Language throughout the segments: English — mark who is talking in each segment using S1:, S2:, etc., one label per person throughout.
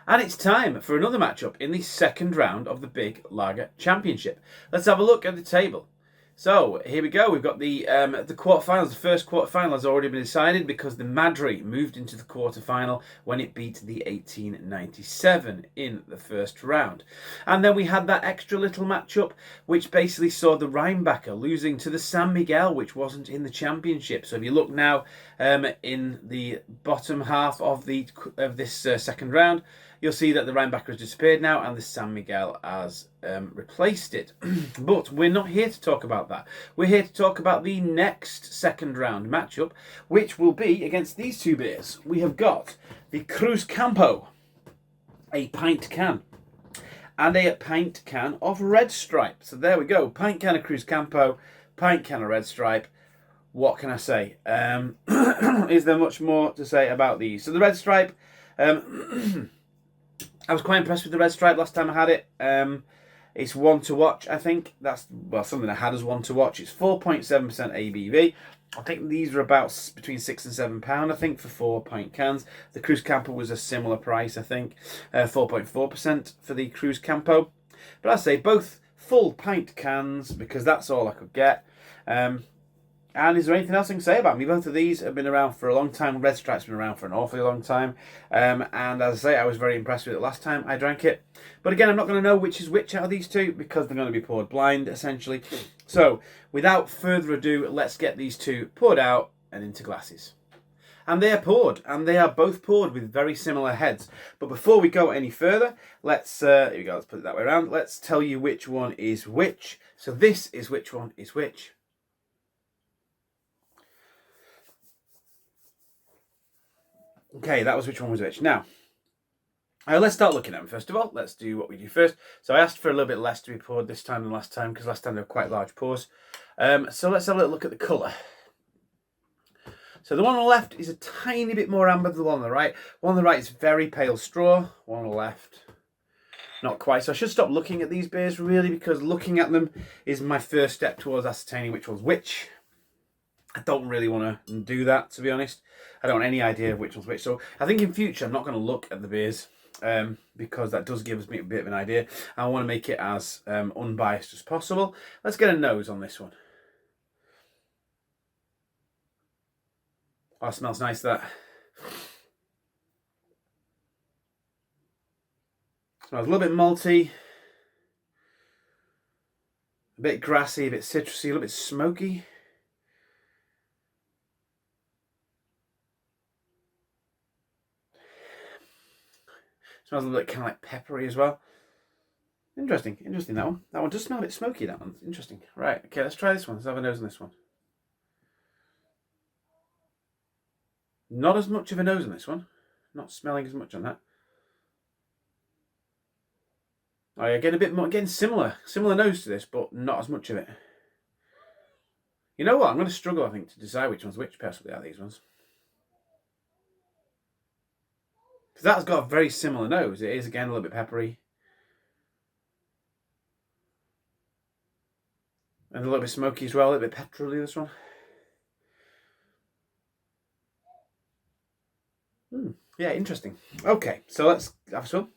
S1: And it's time for another matchup in the second round of the Big Lager Championship. Let's have a look at the table. So here we go. We've got the quarterfinals. The first quarterfinal has already been decided because the Madri moved into the quarterfinal when it beat the 1897 in the first round. And then we had that extra little matchup, which basically saw the Rheinbacher losing to the San Miguel, which wasn't in the championship. So if you look now in the bottom half of this second round, you'll see that the Rheinbacher has disappeared now and the San Miguel has replaced it. But we're not here to talk about that. We're here to talk about the next second round matchup, which will be against these two beers. We have got the Cruzcampo, a pint can, and a pint can of Red Stripe. So there we go. Pint can of Cruzcampo, pint can of Red Stripe. What can I say? Is there much more to say about these? So the Red Stripe, I was quite impressed with the Red Stripe last time I had it. It's one to watch, I think. That's, well, something I had as one to watch. It's 4.7% ABV. I think these are about between £6 and £7, I think, for 4 pint cans. The Cruzcampo was a similar price, I think. 4.4% for the Cruzcampo. But I say both full pint cans because that's all I could get. And is there anything else I can say about them? Both of these have been around for a long time. Red Stripe's been around for an awfully long time. And as I say, I was very impressed with it last time I drank it. But again, I'm not going to know which is which out of these two because they're going to be poured blind, essentially. So, without further ado, let's get these two poured out and into glasses. And they are poured, and they are both poured with very similar heads. But before we go any further, let's, here we go, let's put it that way around. Let's tell you which one is which. So this is which one is which. Okay, that was which one was which. Now, let's start looking at them. First of all, let's do what we do first. So I asked for a little bit less to be poured this time than last time, because last time they were quite large pours. So let's have a little look at the colour. So the one on the left is a tiny bit more amber than the one on the right. One on the right is very pale straw. One on the left, not quite. So I should stop looking at these beers, really, because looking at them is my first step towards ascertaining which one's which. I don't really want to do that, to be honest. I don't have any idea of which one's which. So I think in future I'm not going to look at the beers because that does give us a bit of an idea. I want to make it as unbiased as possible. Let's get a nose on this one. Oh, it smells nice, that. Smells a little bit malty, a bit grassy, a bit citrusy, a little bit smoky. Smells a little bit kind of like peppery as well. Interesting, that one. That one does smell a bit smoky, that one. Interesting. Right, okay, let's try this one. Let's have a nose on this one. Not as much of a nose on this one. Not smelling as much on that. Oh yeah, getting a bit more, getting similar nose to this, but not as much of it. You know what? I'm going to struggle, I think, to decide which one's which, personally, out of these ones. Because that's got a very similar nose. It is, again, a little bit peppery. And a little bit smoky as well, a little bit petrol-y, this one. Yeah, interesting. Okay, so let's have some.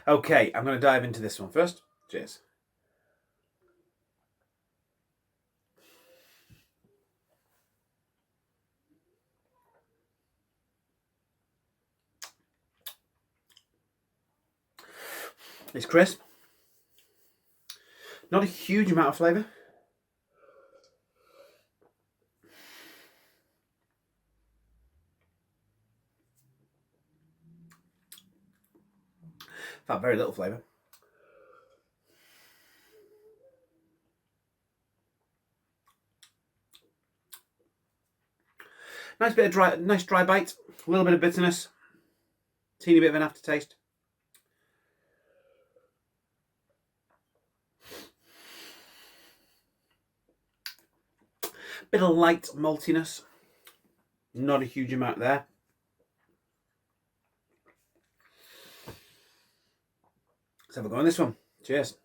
S1: Okay, I'm going to dive into this one first. Cheers. It's crisp. Not a huge amount of flavour. In fact, very little flavour. Nice bit of nice dry bite. A little bit of bitterness. Teeny bit of an aftertaste. Bit of light maltiness. Not a huge amount there. Let's have a go on this one. Cheers.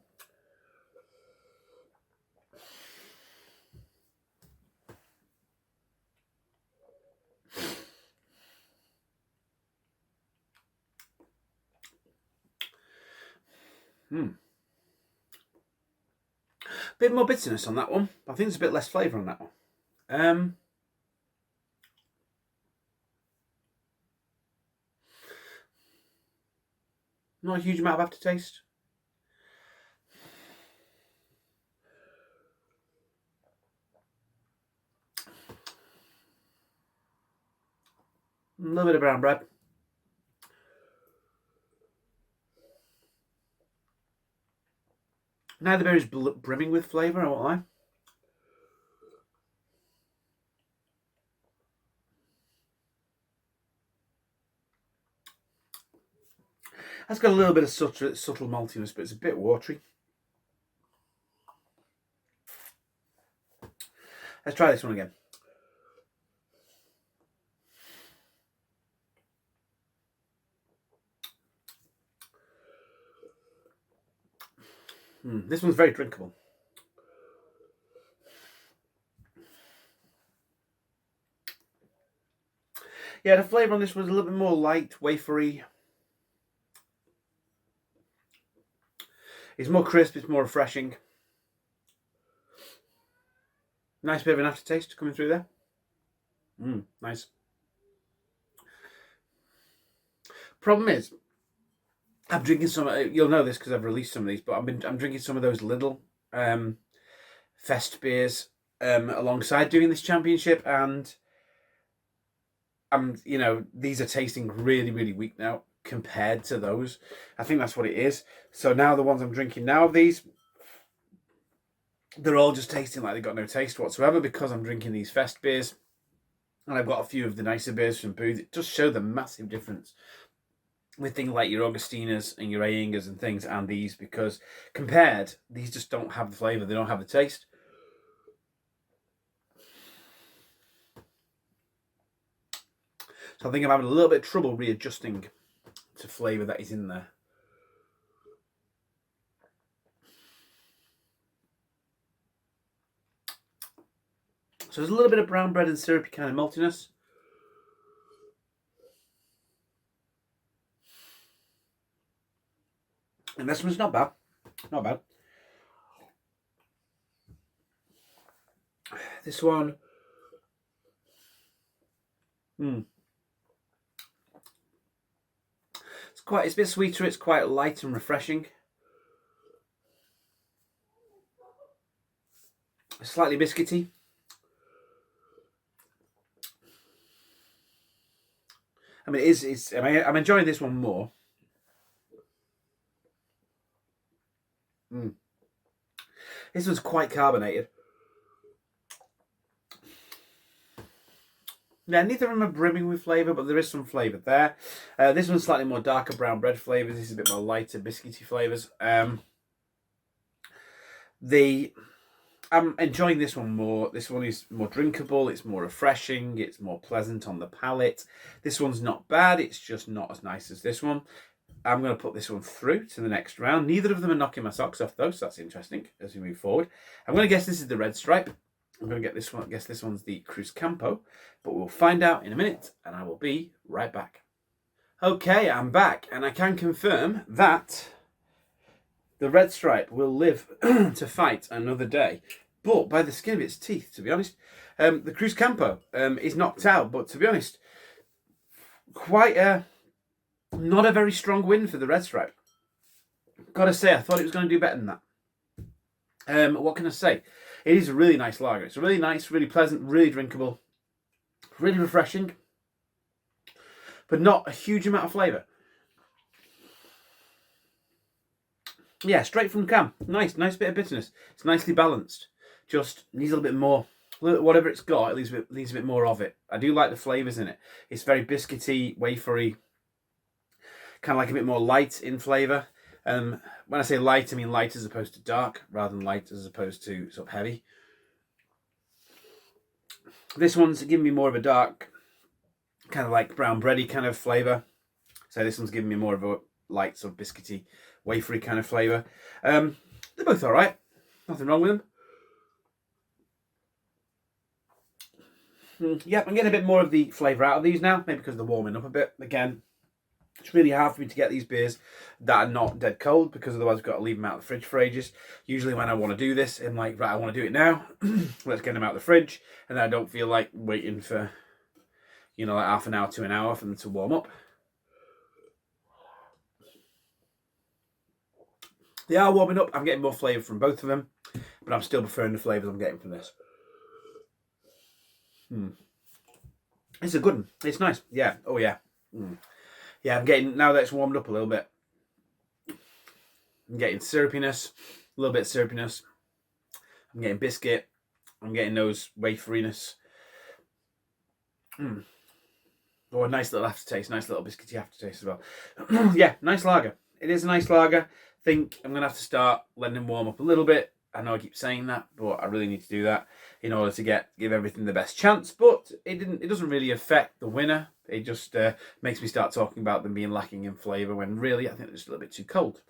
S1: Bit more bitterness on that one. I think there's a bit less flavour on that one. Not a huge amount of aftertaste. A little bit of brown bread. Neither beer is brimming with flavour, I won't lie. That's got a little bit of subtle maltiness, but it's a bit watery. Let's try this one again. This one's very drinkable. Yeah, the flavour on this was a little bit more light, wafery. It's more crisp, it's more refreshing. Nice bit of an aftertaste coming through there. Nice. Problem is, I'm drinking some. You'll know this because I've released some of these, but I'm drinking some of those little fest beers alongside doing this championship, and these are tasting really, really weak now compared to those. I think that's what it is. So now the ones I'm drinking now of these, they're all just tasting like they've got no taste whatsoever because I'm drinking these fest beers, and I've got a few of the nicer beers from Booth. It does show the massive difference with things like your Augustinas and your Aingers and things and these, because compared, these just don't have the flavour, they don't have the taste. So I think I'm having a little bit of trouble readjusting to flavour that is in there. So there's a little bit of brown bread and syrupy kind of maltiness. And this one's not bad. Not bad. This one. It's a bit sweeter, it's quite light and refreshing. Slightly biscuity. I mean, I'm enjoying this one more. This one's quite carbonated. Yeah, neither of them are brimming with flavour, but there is some flavour there. This one's slightly more darker brown bread flavours. This is a bit more lighter, biscuity flavours. I'm enjoying this one more. This one is more drinkable. It's more refreshing. It's more pleasant on the palate. This one's not bad. It's just not as nice as this one. I'm going to put this one through to the next round. Neither of them are knocking my socks off, though, so that's interesting as we move forward. I'm going to guess this is the red stripe. I'm going to guess this one's the Cruzcampo, but we'll find out in a minute, and I will be right back. Okay, I'm back, and I can confirm that the red stripe will live to fight another day, but by the skin of its teeth, to be honest. The Cruzcampo is knocked out, but to be honest, not a very strong win for the red stripe. Gotta say, I thought it was going to do better than that. What can I say? It is a really nice lager. It's really nice, really pleasant, really drinkable, really refreshing, but not a huge amount of flavour. Yeah, straight from the can. Nice bit of bitterness. It's nicely balanced. Just needs a little bit more. Whatever it's got, it leaves a bit more of it. I do like the flavours in it. It's very biscuity, wafery, kind of like a bit more light in flavour. When I say light, I mean light as opposed to dark, rather than light as opposed to sort of heavy. This one's giving me more of a dark, kind of like brown bready kind of flavour. So this one's giving me more of a light, sort of biscuity, wafery kind of flavour. They're both all right. Nothing wrong with them. Yep, I'm getting a bit more of the flavour out of these now, maybe because they're warming up a bit. Again, It's really hard for me to get these beers that are not dead cold, because otherwise I've got to leave them out of the fridge for ages. Usually when I want to do this, I'm like, right, I want to do it now. Let's get them out of the fridge. And then I don't feel like waiting for, you know, like half an hour to an hour for them to warm up. They are warming up. I'm getting more flavour from both of them, but I'm still preferring the flavours I'm getting from this. It's a good one. It's nice. Yeah. Oh, yeah. Yeah, I'm getting, now that it's warmed up a little bit, I'm getting syrupiness, a little bit of syrupiness. I'm getting biscuit. I'm getting those waferiness. Oh, a nice little aftertaste, nice little biscuity aftertaste as well. Yeah, nice lager. It is a nice lager. I think I'm going to have to start letting them warm up a little bit. I know I keep saying that, but I really need to do that in order to give everything the best chance. But it doesn't really affect the winner. It just makes me start talking about them being lacking in flavour, when really I think they're just a little bit too cold.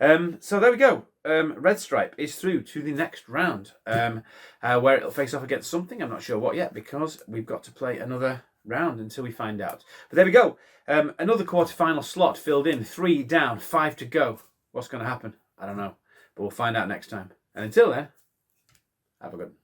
S1: So there we go. Red Stripe is through to the next round, where it'll face off against something. I'm not sure what yet, because we've got to play another round until we find out. But there we go. Another quarter-final slot filled in. 3 down, 5 to go. What's going to happen? I don't know. But we'll find out next time. And until then, have a good one.